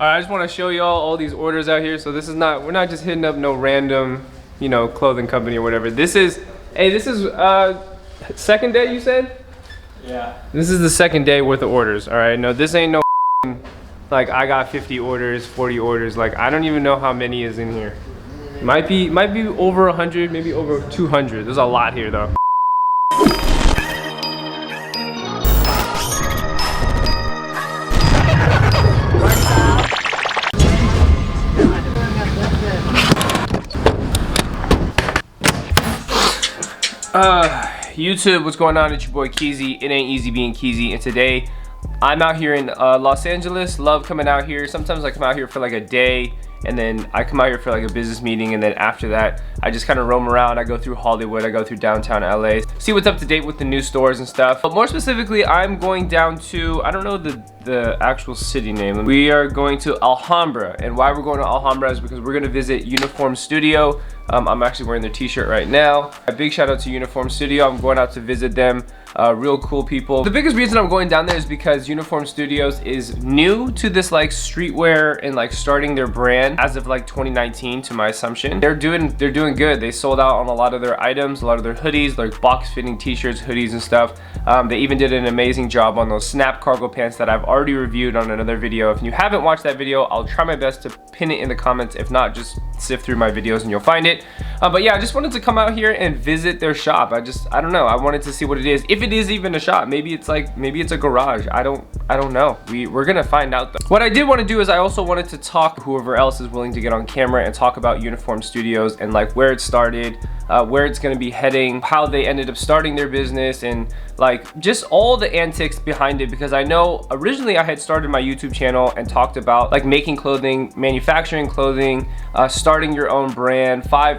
Alright, I just want to show y'all all these orders out here. So this is not, we're not just hitting up no random, you know, clothing company or whatever. This is, hey, this is second day you said? Yeah. This is the second day worth of orders, alright? No, this ain't no like I got 50 orders, 40 orders. Like I don't even know how many is in here. Might be over 100, maybe over 200. There's a lot here though. YouTube, what's going on? It's your boy Keezy. It ain't easy being Keezy, and today I'm out here in Los Angeles. Love coming out here. Sometimes I come out here for like a day, and then I come out here for like a business meeting, and then after that I just kind of roam around. I go through Hollywood, I go through downtown LA, see what's up to date with the new stores and stuff. But more specifically, I'm going down to, I don't know the actual city name. We are going to Alhambra, and why we're going to Alhambra is because we're going to visit Uniform Studio. I'm actually wearing their t-shirt right now. A big shout out to Uniform Studio. I'm going out to visit them. Real cool people. The biggest reason I'm going down there is because Uniform Studios is new to this like streetwear and like starting their brand as of like 2019 to my assumption. They're doing good. They sold out on a lot of their items, a lot of their hoodies, like box fitting t-shirts, hoodies and stuff. They even did an amazing job on those snap cargo pants that I've already reviewed on another video. If you haven't watched that video, I'll try my best to pin it in the comments. If not, just sift through my videos and you'll find it. But yeah, I just wanted to come out here and visit their shop. I don't know. I wanted to see what it is. If it is even a shop, maybe it's a garage. I don't know. We're gonna find out though. What I did want to do is I also wanted to talk to whoever else is willing to get on camera and talk about Uniform Studios and like where it started, where it's gonna be heading, how they ended up starting their business, and like just all the antics behind it. Because I know originally I had started my YouTube channel and talked about like making clothing, manufacturing clothing, starting your own brand, five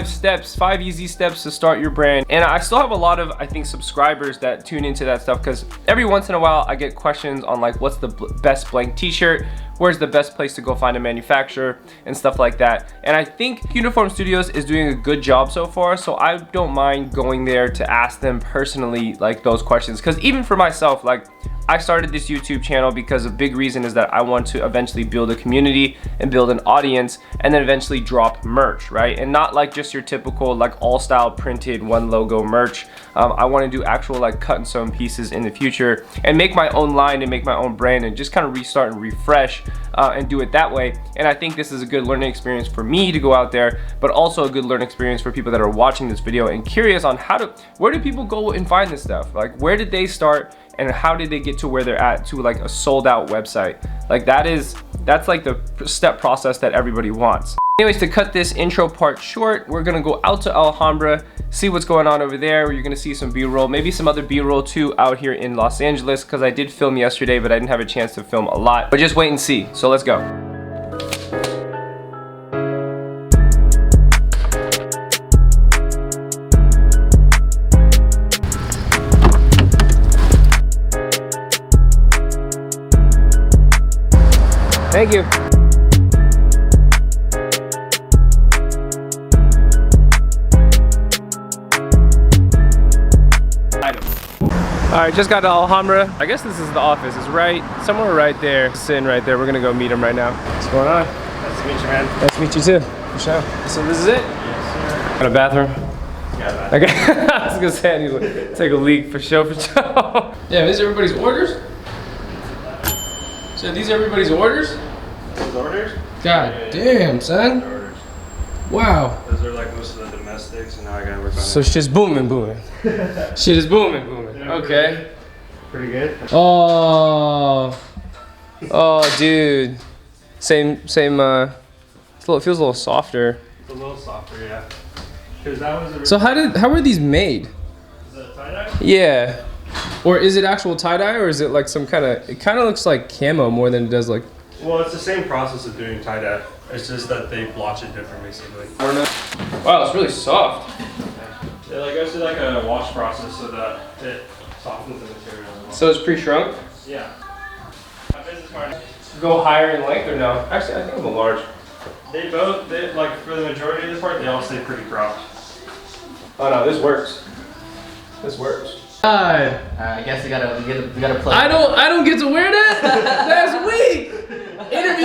steps, 5 easy steps to start your brand. And I still have a lot of, I think, subscribers that tune into that stuff, because every once in a while I get questions on like what's the best blank t-shirt, where's the best place to go find a manufacturer and stuff like that. And I think Uniform Studios is doing a good job so far, so I don't mind going there to ask them personally like those questions. Because even for myself, like I started this YouTube channel because a big reason is that I want to eventually build a community and build an audience, and then eventually drop merch, right? And not like just your typical like all style printed one logo merch. I want to do actual like cut and sewn pieces in the future and make my own line and make my own brand and just kind of restart and refresh and do it that way. And I think this is a good learning experience for me to go out there, but also a good learning experience for people that are watching this video and curious on where do people go and find this stuff? Like where did they start and how did they get to where they're at, to like a sold out website? Like that's like the step process that everybody wants. Anyways, to cut this intro part short, we're gonna go out to Alhambra, see what's going on over there. You're gonna see some B-roll, maybe some other B-roll too out here in Los Angeles, because I did film yesterday, but I didn't have a chance to film a lot. But just wait and see, so let's go. Thank you. All right, just got to Alhambra. I guess this is the office. It's somewhere right there. Sitting right there. We're gonna go meet him right now. What's going on? Nice to meet you, man. Nice to meet you too. For sure. So this is it? Yes, sir. Got a bathroom? Got a bathroom. Okay. I was gonna say I need to take a leak for sure. Yeah, these are everybody's orders? So these are everybody's orders? Those orders? God damn, son. Orders. Wow. Those are like most of the domestics, and now I gotta work on So shit's booming. Shit is booming. Okay. Pretty good. Oh, dude. Same. It feels a little softer. It's a little softer, yeah. Because that was. So how were these made? Is that tie-dye? Yeah. Or is it actual tie-dye, or is it like some kind of? It kind of looks like camo more than it does like. Well, it's the same process of doing tie-dye. It's just that they blotch it different, basically. Wow, it's really soft. It like goes through like a wash process so that it softens the material as well. So it's pre-shrunk? Yeah. My business card. Go higher in length or no? Actually, I think I'm a large. They like for the majority of the part, they all stay pretty cropped. Oh no, this works. This works. I guess we gotta play. I don't get to wear that. That's weak. Interview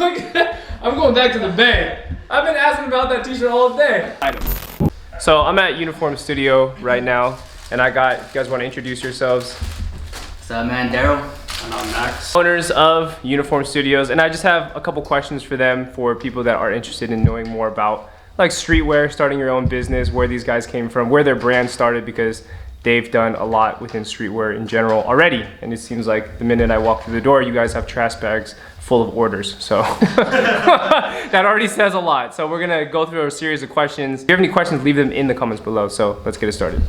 I'm going back to the bay. I've been asking about that t-shirt all day. So I'm at Uniform Studio right now, and you guys want to introduce yourselves? What's up, man? Daryl. And I'm Max. Owners of Uniform Studios, and I just have a couple questions for them for people that are interested in knowing more about like streetwear, starting your own business, where these guys came from, where their brand started, because they've done a lot within streetwear in general already. And it seems like the minute I walk through the door, you guys have trash bags full of orders. So that already says a lot. So we're gonna go through a series of questions. If you have any questions, leave them in the comments below. So let's get it started.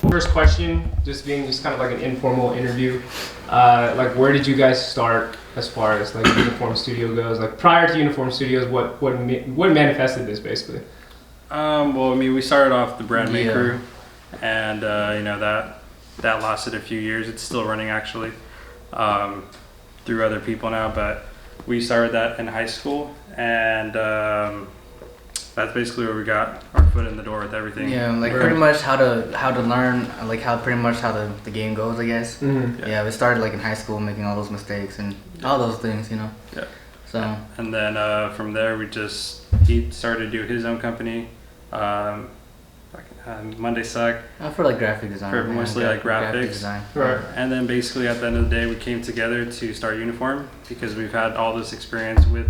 First question, just kind of like an informal interview. Like, where did you guys start as far as like Uniform Studio goes? Like prior to Uniform Studios, what manifested this basically? Well, I mean, we started off the brand Make Crew, and you know, that lasted a few years. It's still running actually, through other people now, but we started that in high school, and that's basically where we got our foot in the door with everything. Yeah, like pretty much how to learn, like how the game goes, I guess. Mm-hmm. Yeah, we started like in high school making all those mistakes and all those things, you know. Yeah. So. And then from there, he started to do his own company, Monday Suck. For like graphic design. For mostly like graphics. Design. Right. And then basically at the end of the day, we came together to start Uniform because we've had all this experience with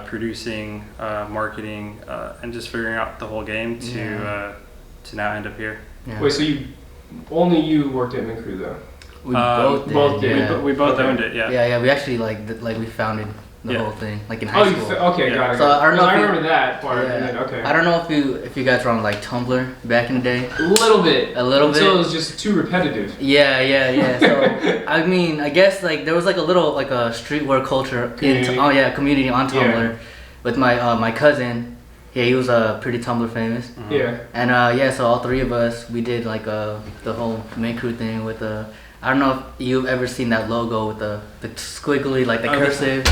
producing, marketing, and just figuring out the whole game to now end up here. Yeah. Wait, so only you worked at Mint Crew though? We both did. Yeah. We both owned it. Yeah. Yeah. We actually we founded the whole thing, like in high school. Okay, got it. So I don't know. I remember that part. Yeah. And then, okay. I don't know if you guys were on like Tumblr back in the day. A little bit. Until it was just too repetitive. Yeah. So I mean, I guess like there was like a little like a streetwear culture community on Tumblr with my cousin. Yeah, he was pretty Tumblr famous. Mm-hmm. Yeah. And so all three of us, we did like the whole Make Crew thing with the. I don't know if you've ever seen that logo with the squiggly, like the cursive.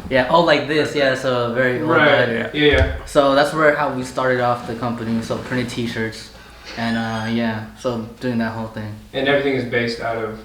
Yeah, all like this. Yeah, so very old right. Yeah. So that's how we started off the company. So printed T-shirts, and so doing that whole thing. And everything is based out of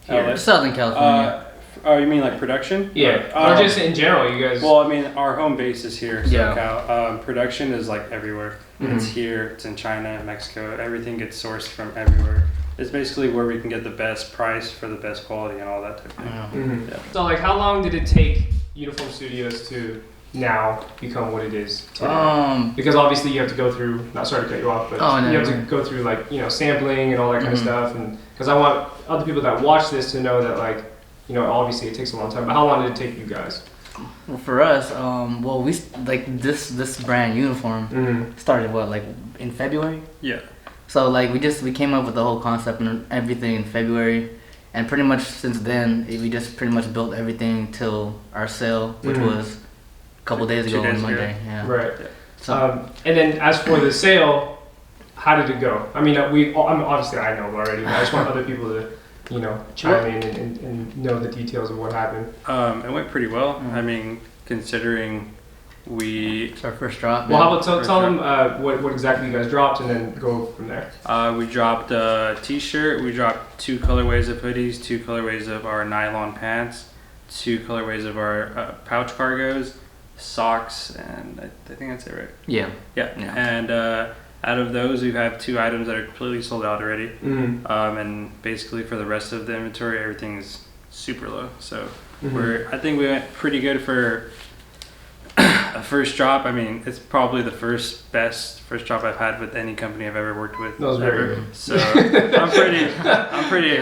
here. Southern California. Oh, you mean like production? Yeah. Or just in general, you guys. Well, I mean, our home base is here. So yeah. Production is like everywhere. Mm-hmm. It's here. It's in China, Mexico. Everything gets sourced from everywhere. It's basically where we can get the best price for the best quality and all that type of thing. Mm-hmm. Yeah. So like, how long did it take Uniform Studios to now become what it is today? Because obviously you have to go through, not sorry to cut you off, but you have to go through like, you know, sampling and all that kind of stuff. And because I want other people that watch this to know that, like, you know, obviously it takes a long time, but how long did it take you guys? Well, for us, we like this brand Uniform started like in February? Yeah. So like we came up with the whole concept and everything in February, and pretty much since then we just pretty much built everything till our sale, which was a couple days ago on Monday. Yeah. Right. Yeah. So, and then as for the sale, how did it go? I mean, obviously I know already, but I just want other people to, you know, chime in and know the details of what happened. It went pretty well. I mean, considering it's our first drop. Well, how about tell them what exactly you guys dropped and then go from there. We dropped a t-shirt. We dropped 2 colorways of hoodies, 2 colorways of our nylon pants, 2 colorways of our pouch cargos, socks, and I think that's it, right? Yeah. And out of those, we have 2 items that are completely sold out already. Mm-hmm. And basically for the rest of the inventory, everything is super low. So I think we went pretty good for a first drop. I mean, it's probably the best first drop I've had with any company I've ever worked with. That was very good. So I'm pretty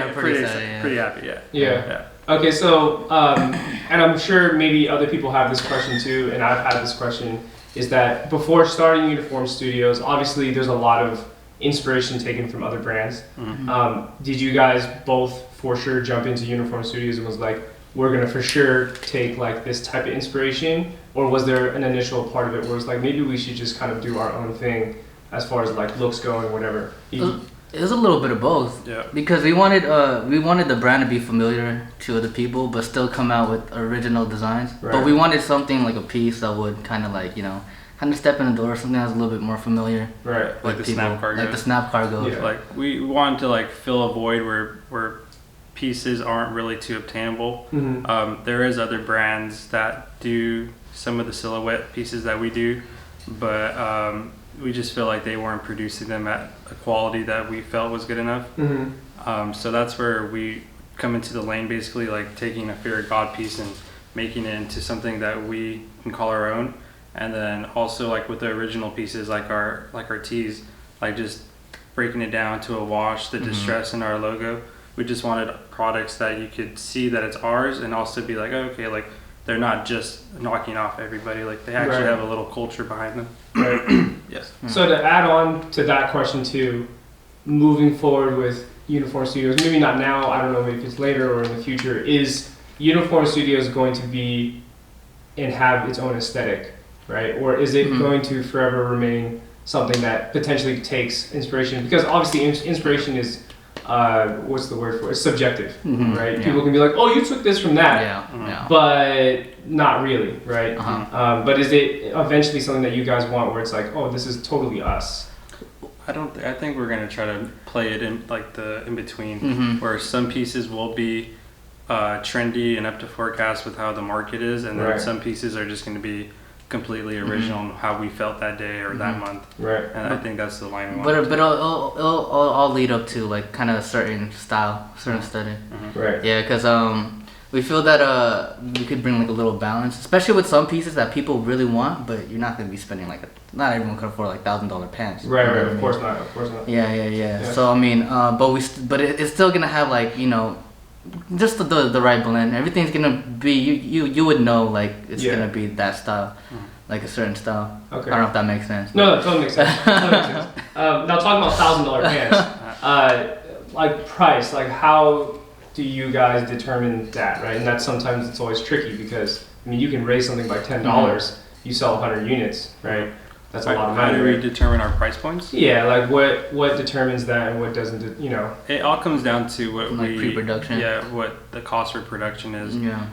happy. Yeah. Okay, so and I'm sure maybe other people have this question too, and I've had this question. Is that before starting Uniform Studios, obviously there's a lot of inspiration taken from other brands. Mm-hmm. Did you guys both for sure jump into Uniform Studios and was like, we're gonna for sure take like this type of inspiration, or was there an initial part of it where it's like maybe we should just kind of do our own thing as far as like looks go and whatever? It was a little bit of both. Yeah. Because we wanted the brand to be familiar to other people, but still come out with original designs. Right. But we wanted something like a piece that would kind of like, you know, kind of step in the door, something that's a little bit more familiar. Right. Like the snap cargo. Like the snap cargo. Yeah. Like we wanted to like fill a void where pieces aren't really too obtainable. Mm-hmm. There is other brands that do some of the silhouette pieces that we do, but we just feel like they weren't producing them at a quality that we felt was good enough. Mm-hmm. So that's where we come into the lane, basically like taking a fear of God piece and making it into something that we can call our own. And then also like with the original pieces, like our tees, like just breaking it down to a wash, the distress in our logo. We just wanted products that you could see that it's ours, and also be like, oh, okay, like they're not just knocking off everybody. Like they actually have a little culture behind them. Right. Yes. So to add on to that question too, moving forward with Uniform Studios, maybe not now, I don't know if it's later or in the future, is Uniform Studios going to be and have its own aesthetic, right? Or is it going to forever remain something that potentially takes inspiration? Because obviously inspiration is, what's the word for it? It's subjective, right? Yeah. People can be like, oh, you took this from that, but not really, right? But is it eventually something that you guys want where it's like, oh, this is totally us? I think we're gonna try to play it in like the in between, where some pieces will be trendy and up to forecast with how the market is, and then some pieces are just going to be completely original and how we felt that day or that month. Right. And I think that's the line we want. But it'll all lead up to like kind of a certain style, certain aesthetic. Right. Yeah, because we feel that we could bring like a little balance, especially with some pieces that people really want, but you're not going to be spending like not everyone can afford like $1,000 pants. Right. Of course not. Of course not. Yeah. So I mean, but it's still gonna have like, you know, just the right blend. Everything's gonna be you would know like it's gonna be that style, like a certain style. Okay. I don't know if that makes sense. No, that totally makes sense. Now talking about $1,000 pants, like price, like how do you guys determine that, right? And that's sometimes it's always tricky because I mean you can raise something by $10, you sell 100 units, right? That's a lot of money. How do we determine our price points? Yeah, like what determines that and what doesn't, you know? It all comes down to what like pre-production. Yeah, what the cost for production is. Yeah.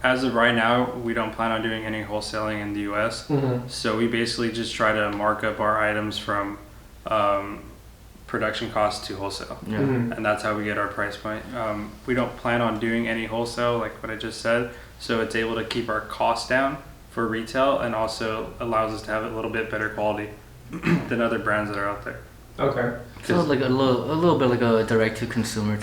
As of right now, we don't plan on doing any wholesaling in the U.S. So we basically just try to mark up our items from production costs to wholesale. Yeah. And that's how we get our price point. We don't plan on doing any wholesale, like what I just said. So it's able to keep our costs down for retail, and also allows us to have a little bit better quality than other brands that are out there. Okay. So like a little bit like a direct to consumer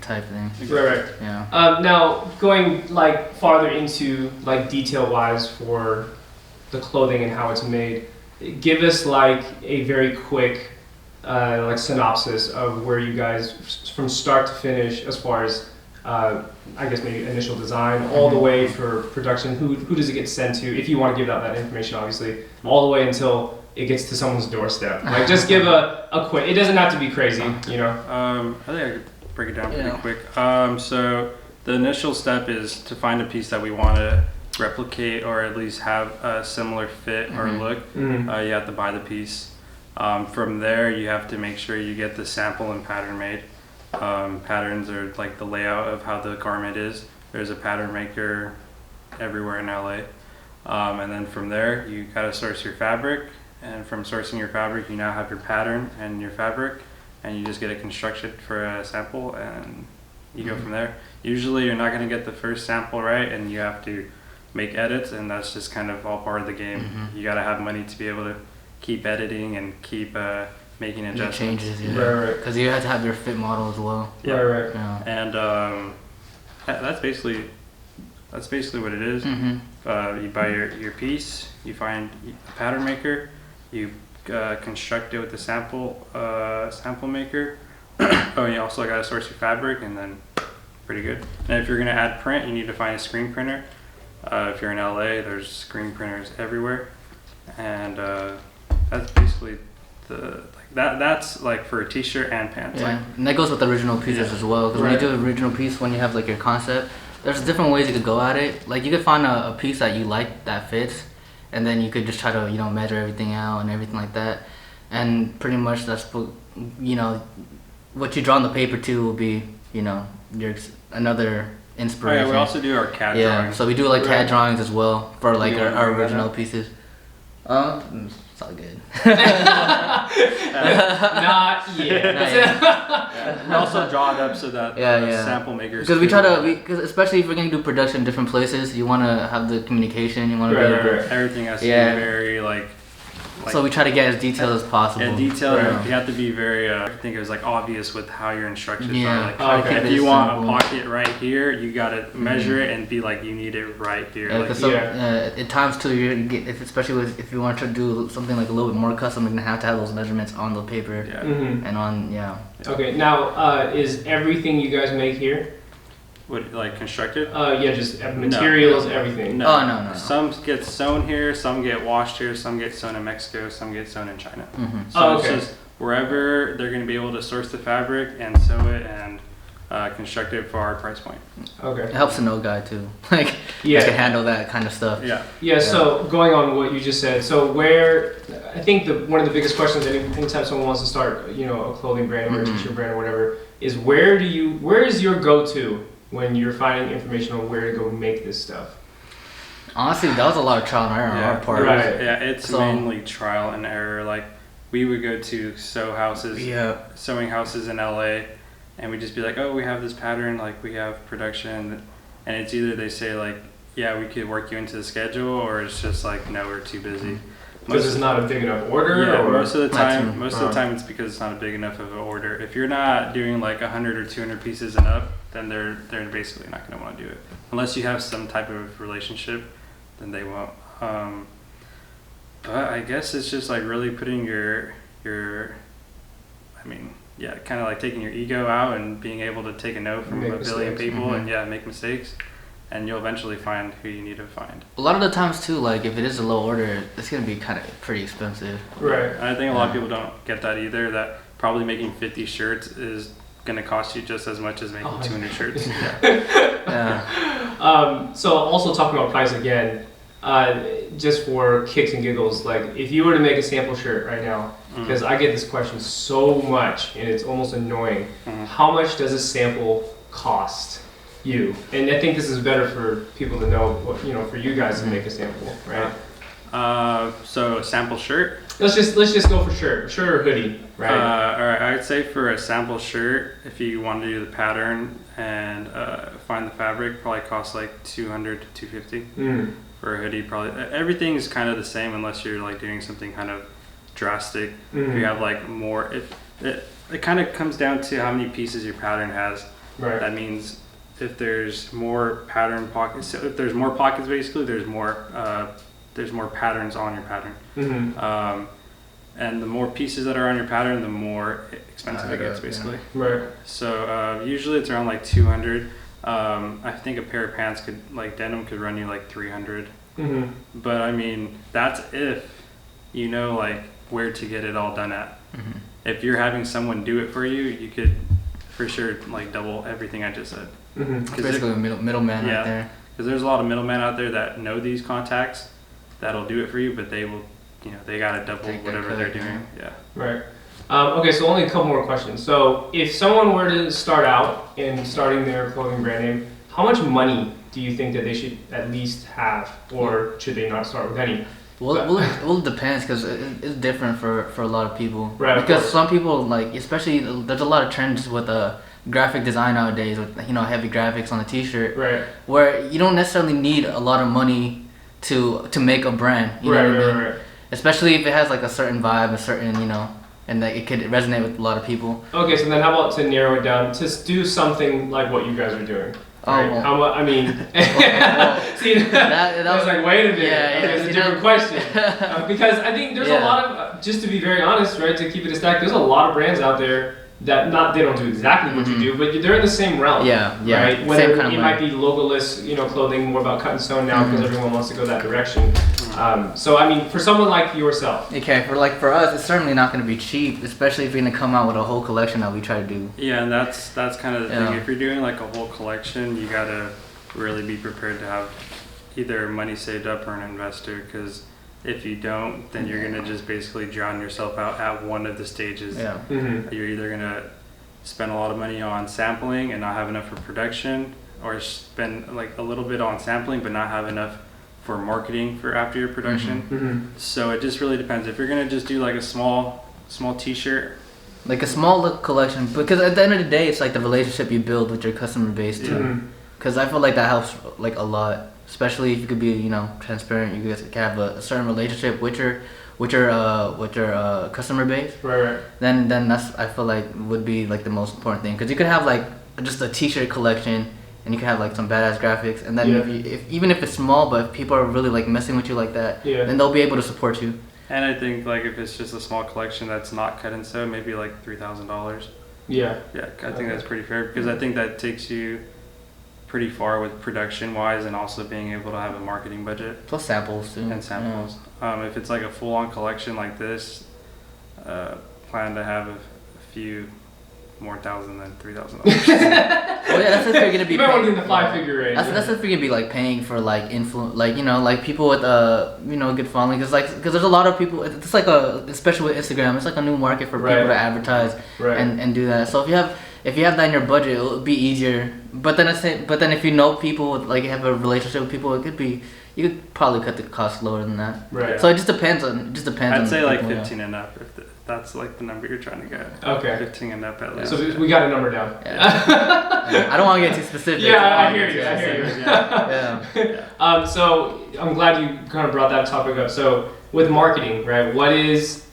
type thing. Right. Yeah. Now going like farther into like detail wise for the clothing and how it's made, give us like a very quick like synopsis of where you guys from start to finish as far as I guess maybe initial design, all the way for production. Who does it get sent to? If you want to give out that information, obviously, all the way until it gets to someone's doorstep. Like, just give a quick. It doesn't have to be crazy, you know. I think I could break it down pretty quick. So the initial step is to find a piece that we want to replicate or at least have a similar fit or look. You have to buy the piece. From there, you have to make sure you get the sample and pattern made. Patterns are like the layout of how the garment is. There's a pattern maker everywhere in LA. And then from there, you gotta source your fabric. And from sourcing your fabric, you now have your pattern and your fabric. And you just get it constructed for a sample, and you go from there. Usually you're not gonna get the first sample right, and you have to make edits, and that's just kind of all part of the game. You gotta have money to be able to keep editing and keep making adjustments. Changes, because you have to have your fit model as well. Right. Yeah. And that's basically what it is. You buy your piece, you find a pattern maker, you construct it with the sample maker. You also got to source your fabric, and then pretty good. And if you're gonna add print, you need to find a screen printer. If you're in LA, there's screen printers everywhere, and that's basically that's like for a t-shirt and pants. Yeah, and that goes with original pieces as well. Because when you do an original piece, when you have like your concept, there's different ways you could go at it. Like you could find a piece that you like that fits, and then you could just try to measure everything out and everything like that. And pretty much that's what you draw on the paper too will be your another inspiration. We also do our CAD drawings. So we do like CAD drawings as well for like our original pieces. Sounds all good. Not yet. We also draw it up so that sample makers. Because we try to, because especially if we're gonna do production in different places, you want to have the communication. You want to be able to, everything has to be very like. So we try to get as detailed as possible. Yeah, detailed. You have to be very. I think it was like obvious with how your instructions are. Like, okay. If you want a pocket right here, you gotta measure it and be like, you need it right here. At times too, you get, especially if you want to do something like a little bit more custom, you're gonna have to have those measurements on the paper. Yeah. And on Okay, now is everything you guys make here? What, like constructed? Yeah, just materials, everything. No. Oh no. Some get sewn here, some get washed here, some get sewn in Mexico, some get sewn in China. So it's just wherever they're going to be able to source the fabric and sew it and construct it for our price point. Okay. It helps to know guy too, like you can handle that kind of stuff. Yeah. So going on what you just said, so where I think one of the biggest questions anytime someone wants to start, a clothing brand or a t-shirt brand or whatever, is where is your go-to when you're finding information on where to go make this stuff? Honestly, that was a lot of trial and error on our part. Right. Yeah, it's mainly trial and error. Like, we would go to sewing houses in LA, and we'd just be like, oh, we have this pattern, like we have production, and it's either they say like, yeah, we could work you into the schedule, or it's just like, no, we're too busy. Because it's not a big enough order? Yeah, most of the time it's because it's not a big enough of an order. If you're not doing like 100 or 200 pieces and up, then they're basically not going to want to do it. Unless you have some type of relationship, then they won't. But I guess it's just like really putting kind of like taking your ego out and being able to take a no from a billion people and make mistakes. And you'll eventually find who you need to find. A lot of the times too, like if it is a low order, it's gonna be kind of pretty expensive. Right. And I think a lot of people don't get that either. That probably making 50 shirts is gonna cost you just as much as making 200 shirts. So also talking about price again, just for kicks and giggles, like if you were to make a sample shirt right now, because I get this question so much and it's almost annoying. How much does a sample cost you? And I think this is better for people to know, for you guys to make a sample, right? So a sample shirt. Let's just go for shirt or hoodie, right? All right, I'd say for a sample shirt, if you want to do the pattern and find the fabric, probably costs like $200 to $250. For a hoodie, probably everything is kind of the same unless you're like doing something kind of drastic. If you have like more, it kind of comes down to how many pieces your pattern has. Right. That means if there's more pattern pockets, so if there's more pockets, basically there's more patterns on your pattern. And the more pieces that are on your pattern, the more expensive it gets, basically. Right. So usually it's around like 200. I think a pair of pants denim could run you like 300. But I mean, that's if you know like where to get it all done at. If you're having someone do it for you, you could for sure like double everything I just said. Basically a middleman right there. Because there's a lot of middlemen out there that know these contacts that'll do it for you, but they will, they gotta double whatever they're doing. Right. Okay, so only a couple more questions. So if someone were to start out in starting their clothing brand name, how much money do you think that they should at least have, or should they not start with any? Well, it depends because it's different for a lot of people. Right. Because some people especially there's a lot of trends with graphic design nowadays with heavy graphics on a t-shirt. Right. Where you don't necessarily need a lot of money to make a brand. You know what I mean? Right. Especially if it has like a certain vibe, a certain and that it could resonate with a lot of people. Okay, so then how about to narrow it down to do something like what you guys are doing? Right? Well, how much? I mean, see, that was like, wait a minute. It's a different question. Because I think there's a lot of, just to be very honest, right, to keep it a stack, there's a lot of brands out there that they don't do exactly what you do, but they're in the same realm. Right? Whether same kind of might be logoless, clothing, more about cut and sew now because everyone wants to go that direction. So I mean, for someone like yourself. Okay, for us, it's certainly not going to be cheap, especially if you're going to come out with a whole collection that we try to do. Yeah, and that's kind of the thing. If you're doing like a whole collection, you gotta really be prepared to have either money saved up or an investor, because if you don't, then you're gonna just basically drown yourself out at one of the stages. You're either gonna spend a lot of money on sampling and not have enough for production, or spend like a little bit on sampling but not have enough for marketing for after your production. Mm-hmm. So it just really depends. If you're gonna just do like a small T-shirt, Like a small little collection, because at the end of the day, it's like the relationship you build with your customer base too. Mhm. Because I feel like that helps like a lot, especially if you could be, you know, transparent. You guys can have a certain relationship with your customer base. Right. Then that's, I feel like, would be like the most important thing. Because you could have like just a T-shirt collection, and you could have like some badass graphics, and then if even if it's small, but if people are really like messing with you like that, then they'll be able to support you. and I think like if it's just a small collection that's not cut and sew, maybe like $3,000. Yeah. Yeah, I think that's pretty fair, because I think that takes you pretty far with production wise, and also being able to have a marketing budget Plus samples too. and samples. If it's like a full on collection like this, plan to have a few more thousand than $3,000. Well, yeah, that's if you're gonna be. You might want to paying- do the 5-figure range. That's if you're gonna be like paying for like like, you know, like people with you know, good following, because there's a lot of people. It's like especially with Instagram, it's like a new market for people to advertise and do that. So if you have that in your budget, it'll be easier. But then if you know people with, like, have a relationship with people, you could probably cut the cost lower than that. Right. So it just depends on. I'd say like people, 15 and up, if that's like the number you're trying to get. Okay. 15 and up at least. So we got a number down. Yeah. I don't want to get too specific. Yeah, I hear you. Yeah. So I'm glad you kind of brought that topic up. So with marketing, right? What is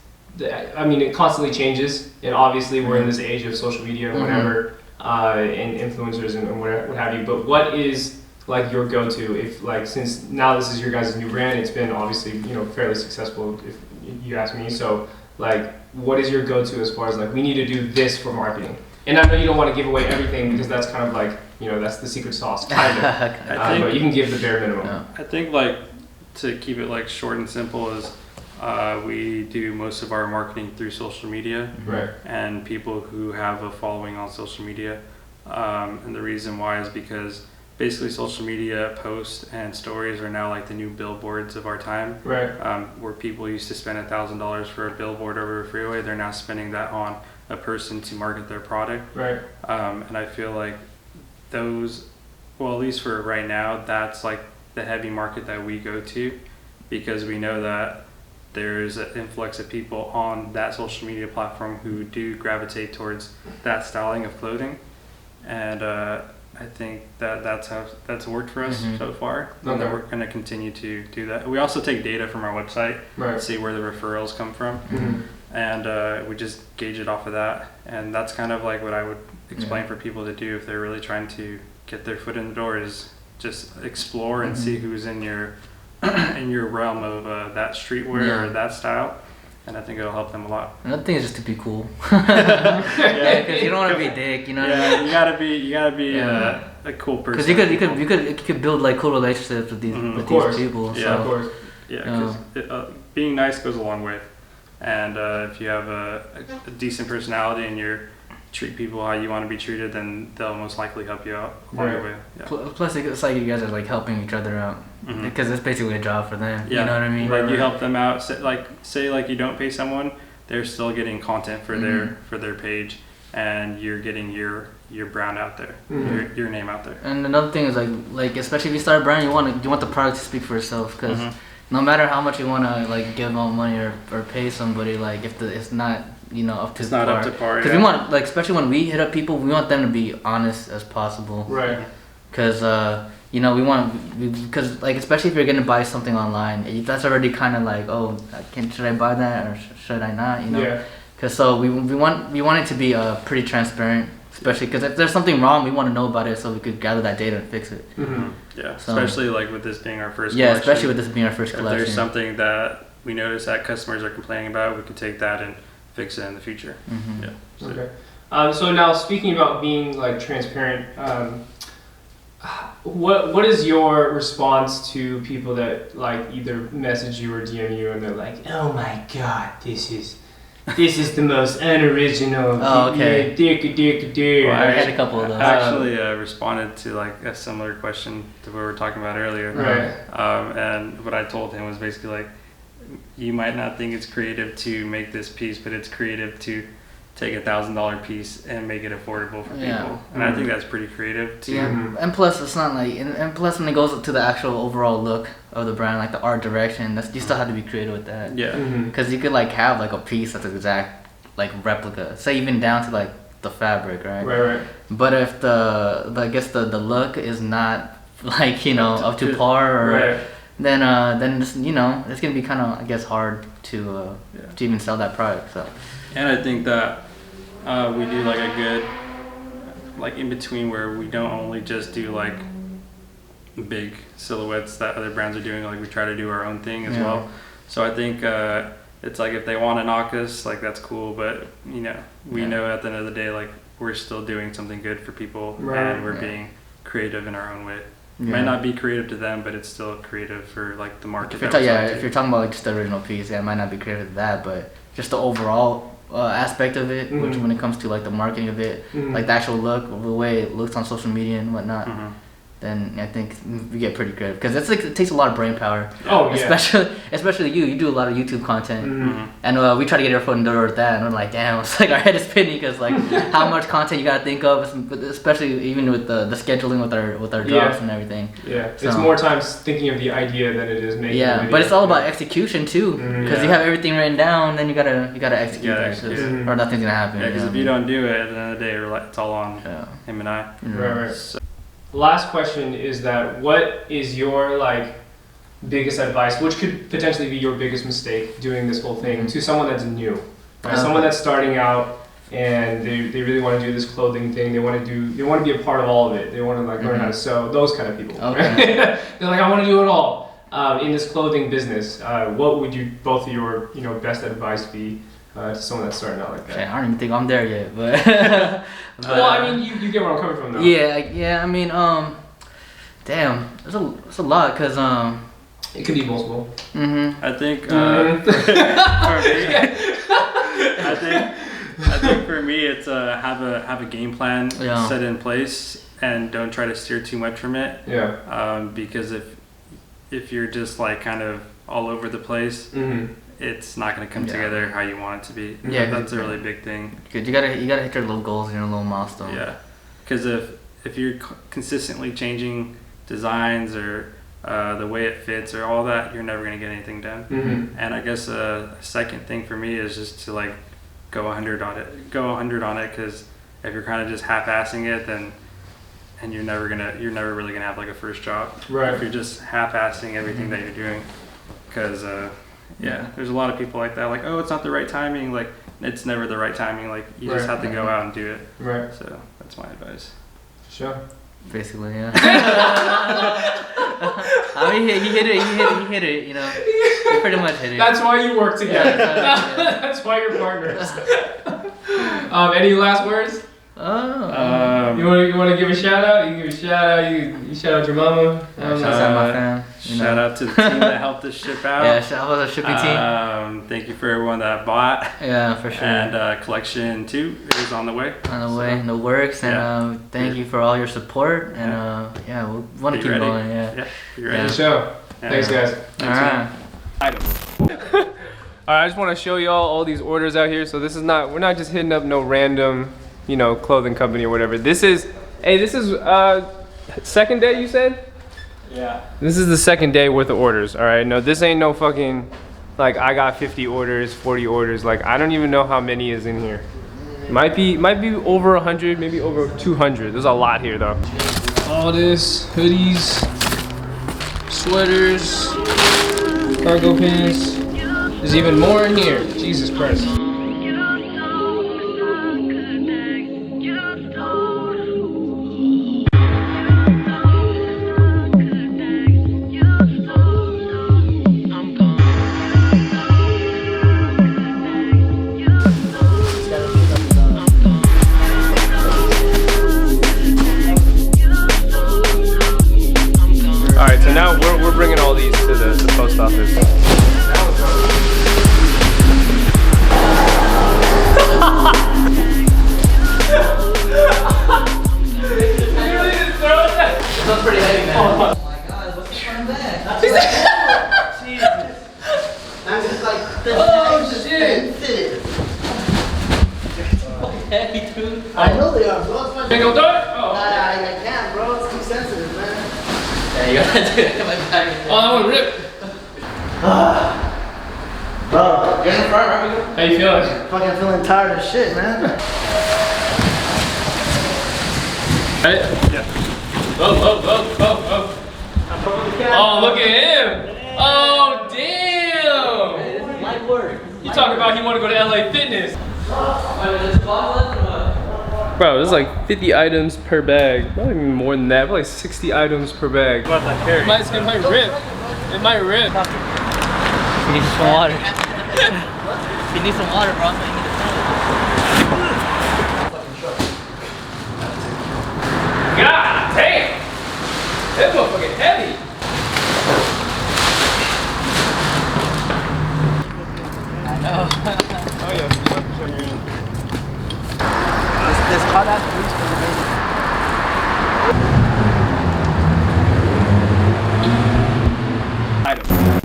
I mean, it constantly changes, and obviously we're in this age of social media and whatever, and influencers and what have you. But what is like your go-to, if like, since now this is your guys' new brand, it's been obviously, you know, fairly successful if you ask me. So like, what is your go-to as far as like, we need to do this for marketing? And I know you don't want to give away everything, because that's kind of like, you know, that's the secret sauce, kind of. But you can give the bare minimum. Yeah. I think like, to keep it like short and simple, is we do most of our marketing through social media, Right. and people who have a following on social media. And the reason why is because basically social media posts and stories are now like the new billboards of our time. Right. Where people used to spend $1,000 for a billboard over a freeway, they're now spending that on a person to market their product. Right. And I feel like those, well, at least for right now, that's like the heavy market that we go to, because we know that there's an influx of people on that social media platform who do gravitate towards that styling of clothing. And I think that's worked for us so far, and that we're going to continue to do that. We also take data from our website, see where the referrals come from, and we just gauge it off of that. And that's kind of like what I would explain for people to do if they're really trying to get their foot in the door, is just explore and see who's in your in your realm of that streetwear or that style. And I think it'll help them a lot. Another thing is just to be cool. Yeah, because you don't want to be a dick, you know what I mean? You gotta be a cool person. Because you could build like cool relationships with these these people. Yeah, so. of course. Yeah, because being nice goes a long way. And if you have a decent personality and you treat people how you want to be treated, then they'll most likely help you out along the way. Yeah. Plus, it's like you guys are like helping each other out, because it's basically a job for them. Yeah. You know what I mean? Like you help them out. Say like you don't pay someone, they're still getting content for their page, and you're getting your brand out there, your name out there. And another thing is like especially if you start a brand, you want the product to speak for itself, because no matter how much you want to like give them money or pay somebody, like if it's not, you know, up to it's not up to par. Because we want, like, especially when we hit up people, we want them to be honest as possible. Right. Because you know, because like, especially if you're gonna buy something online, that's already kind of like, oh, should I buy that or should I not? You know. Yeah. Because so we want it to be pretty transparent, especially because if there's something wrong, we want to know about it so we could gather that data and fix it. Yeah. So, especially like with this being our first. Yeah, collection. especially with this being our first collection. If there's something that we notice that customers are complaining about, we can take that and fix it in the future. Yeah. So. Okay. So now, speaking about being like transparent, what is your response to people that like either message you or DM you and they're like, "Oh my God, this is the most unoriginal." Oh, okay. Well, I had a couple of those. I actually responded to like a similar question to what we were talking about earlier. Right. And what I told him was basically like, you might not think it's creative to make this piece, but it's creative to take $1,000 piece and make it affordable for people. Yeah. And I think that's pretty creative too. Yeah, and plus it's not like, and plus when it goes to the actual overall look of the brand, like the art direction, that's, you still have to be creative with that. Yeah. Because you could like have like a piece that's an exact like replica, say even down to like the fabric, right? Right. But if I guess the look is not like, you know, up to par, or Right. then it's, you know, it's gonna be kind of, I guess, hard to even sell that product. So. And I think that we do like a good, like in between, where we don't only just do like big silhouettes that other brands are doing, like we try to do our own thing as well. So I think it's like if they want to knock us, like that's cool, but you know, we know at the end of the day, like we're still doing something good for people, and we're being creative in our own way. It might not be creative to them, but it's still creative for like the market. If you're talking about like just the original piece, it might not be creative to that, but just the overall aspect of it, which when it comes to like the marketing of it, like the actual look, the way it looks on social media and whatnot, then I think we get pretty creative, because it's like, it takes a lot of brain power. Oh yeah. Especially you do a lot of YouTube content, and we try to get our foot in the door with that, and we're like, damn, it's like our head is spinning, because like how much content you gotta think of, especially even with the scheduling with our jobs and everything. Yeah, so, it's more times thinking of the idea than it is making. the video. But it's all about execution too, because you have everything written down, then you gotta execute that, or nothing's gonna happen. Yeah, because if you don't do it, at the end of the day, it's all on him and I. Right. So. Last question is that what is your like biggest advice, which could potentially be your biggest mistake doing this whole thing, to someone that's new, right? Someone that's starting out and they really want to do this clothing thing, they want to be a part of all of it, they want to like learn how to sew, those kind of people. Okay. They're like, I want to do it all in this clothing business. What would you both of your best advice be to someone that's starting out like that? I don't even think I'm there yet, but. Well, I mean, you get where I'm coming from, though. Yeah. I mean, damn, it's a lot, cause it could be multiple. I think I think for me, it's have a game plan set in place, and don't try to steer too much from it. Yeah. Because if you're just like kind of all over the place, it's not going to come together how you want it to be. Yeah, that's a really big thing. Good, you gotta hit your little goals and your little milestones. Yeah, because if you're consistently changing designs or the way it fits or all that, you're never going to get anything done. And I guess a second thing for me is just to like go 100 on it, because if you're kind of just half-assing it, then you're never really gonna have like a first job. Right. If you're just half-assing everything that you're doing, because there's a lot of people like that, like, oh, it's not the right timing. Like, it's never the right timing. Like, you just have to go out and do it. Right. So that's my advice. Sure. Basically, yeah. I mean, he hit it. You know, he pretty much hit it. That's why you work together. That's why you're partners. Any last words? You want to give a shout out? You give a shout out. You shout out your mama. Shout out my fam. Shout out to the team that helped us ship out. Yeah, shout out to the shipping team. Thank you for everyone that bought. Yeah, for sure. And collection 2 is on the way. On the way, in the works, and thank you for all your support. And we'll want to keep going. Yeah. You're ready. Good show. Thanks, guys. All right. Alright, I just want to show y'all all these orders out here. So we're not just hitting up no random, clothing company or whatever. This is second day, you said? Yeah. This is the second day worth of orders, all right? No, this ain't no fucking, like, I got 50 orders, 40 orders. Like, I don't even know how many is in here. Might be over 100, maybe over 200. There's a lot here, though. All this, hoodies, sweaters, cargo pants. There's even more in here. Jesus Christ. Alright, so now we're bringing all these to the post office. This one's pretty heavy, man. Oh my god, what's the front of that? Jesus. I'm just like, oh shit. Oh, I want to rip. Bro, You're in the front, right? How you feeling? fucking feeling tired as shit, man. Right? Yeah. Oh. Oh, look at him. Oh, damn. Light work. You talking about he want to go to LA Fitness. Bro, there's like 50 items per bag. Probably even more than that. Probably like 60 items per bag. What about that carry? It might rip. It might rip. You need some water. You need some water, bro. God damn! That motherfucking heavy. I know. Oh yeah. This hot ass breeze for the baby.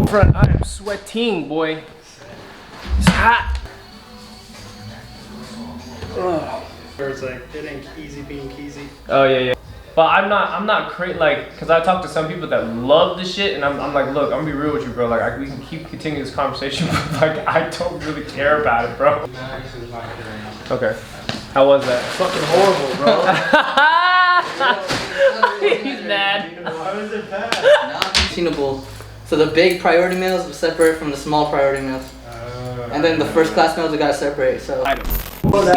Front, I am sweating, boy. It's hot. Where it's like, it ain't easy being keezy. Oh yeah. But I'm not crazy, like, cause I talk to some people that love the shit, and I'm like, look, I'm gonna be real with you, bro. Like, we can keep continuing this conversation, but like, I don't really care about it, bro. Okay. How was that? Fucking horrible, bro. He's mad. Why was it bad? Non-consumable. So the big priority meals were separate from the small priority meals. And then the first class meals we gotta separate, so. Record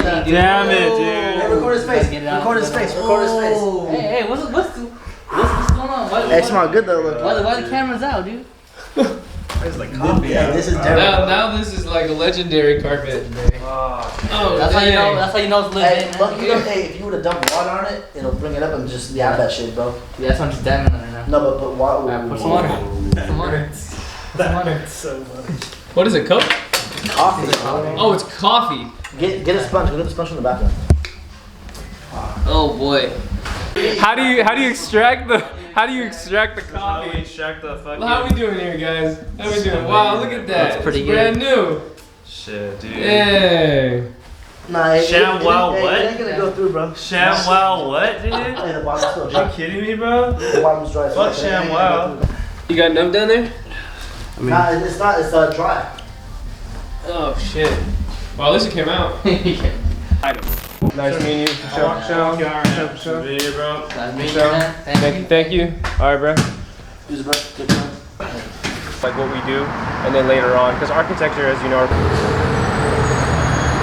that. Damn it, dude. Hey, record his face. Record his face. Record his face. Hey, what's going on? Hey, it smells good though. Look. Why the cameras out, dude? It's like coffee. Yeah, this is terrible. Now this is like a legendary carpet. Oh, That's how you know. That's how you know it's legit. Hey, look, hey, if you would have dumped water on it, it'll bring it up and just have that shit, bro. Yeah, that's why I'm just dabbing on it now. No, but put water. Alright, put some water. Put some water. That hurts so much. What is it, Coke? Coffee. Oh, it's coffee. Get a sponge. Go get the sponge from the bathroom. Oh boy. How do you extract the coffee? Extract the fucking. Well, how we doing here, guys? How we doing? Wow, look at that. That's pretty It's good. brand new. Shit, dude. Hey. Nah, it what? ain't gonna go through, bro. ShamWow what, dude? Hey, the bottom's still Are you dry. kidding me, bro? The bottom's dry. Fuck so it ain't gonna go ShamWow. You got enough down there? through. Nah, it's not. It's dry. Oh shit. Well, at least it came out. Nice meeting you. For sure. Video, bro. That's me, So, man. Thank you. All right, bro. Use the brush. Take time. Like what we do, and then later on, because architecture, as you know.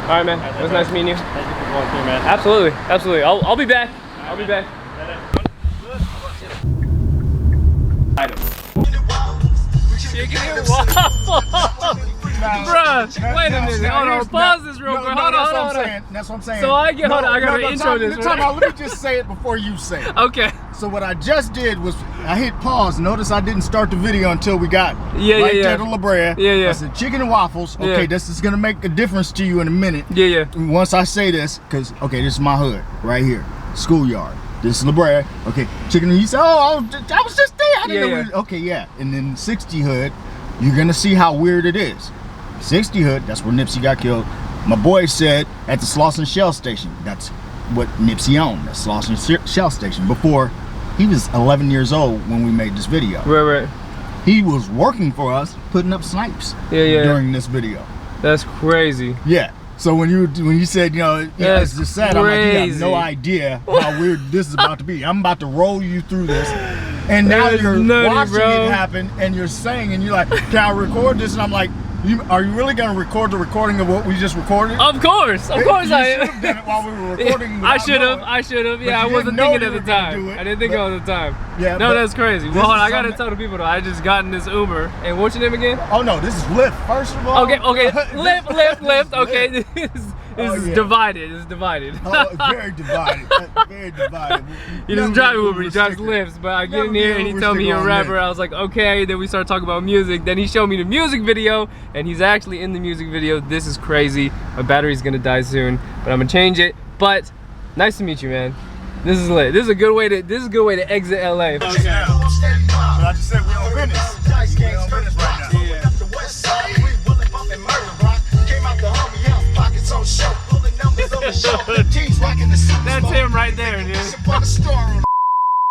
All right, man. It was nice meeting you. Thank you for going through, man. Absolutely. I'll be back. I'll be back. Chicken and waffles. Bruh, wait a minute. Hold on. Pause this real quick. Hold on. That's what I'm saying. So I gotta intro this, right? Let me just say it before you say it. Okay. So what I just did was I hit pause. Notice I didn't start the video until we got Yeah. there to La Brea. Yeah. I said chicken and waffles. Okay, Yeah. this is gonna make a difference to you in a minute. Yeah. Once I say this, because okay, this is my hood right here, schoolyard. This is La Brea. Okay, chicken. He said, "Oh, I was just there. I didn't know." Yeah. Okay, yeah. And then 60 hood, you're gonna see how weird it is. 60 hood. That's where Nipsey got killed. My boy said at the Slauson Shell Station. That's what Nipsey owned. The Slauson Shell Station. Before he was 11 years old when we made this video. Right. He was working for us, putting up snipes. Yeah. During this video. That's crazy. Yeah. So when you said, you know, yeah, it's just sad, I'm like, you have no crazy. idea how weird this is about to be. I'm about to roll you through this. And now That's you're nutty, watching bro. it happen and you're saying, and you're like, can I record this? And I'm like, are you really going to record the recording of what we just recorded? Of course I You am. should have done it while we were recording. I without should have. knowing. Yeah, I you wasn't didn't know thinking you at the were gonna time. do it, I didn't think but- at the time. Yeah, No, but that's crazy. this Well, hold on, is I gotta something- tell the people though. I just got in this Uber. And what's your name again? Oh no, this is Lyft. First of all. Okay. Lift. Okay, this is yeah. divided. It's divided. Oh, very divided. Very divided. He doesn't Never drive be Uber, he drives oversticker. Lyfts. But I get Never in be here and he oversticker told me you're a on rapper. that. I was like, okay. Then we started talking about music. Then he showed me the music video, and he's actually in the music video. This is crazy. My battery's gonna die soon, but I'm gonna change it. But nice to meet you, man. This is lit. This is a good way to exit LA. But I just said we're on Venice. We're on Venice right now. That's him right there, dude.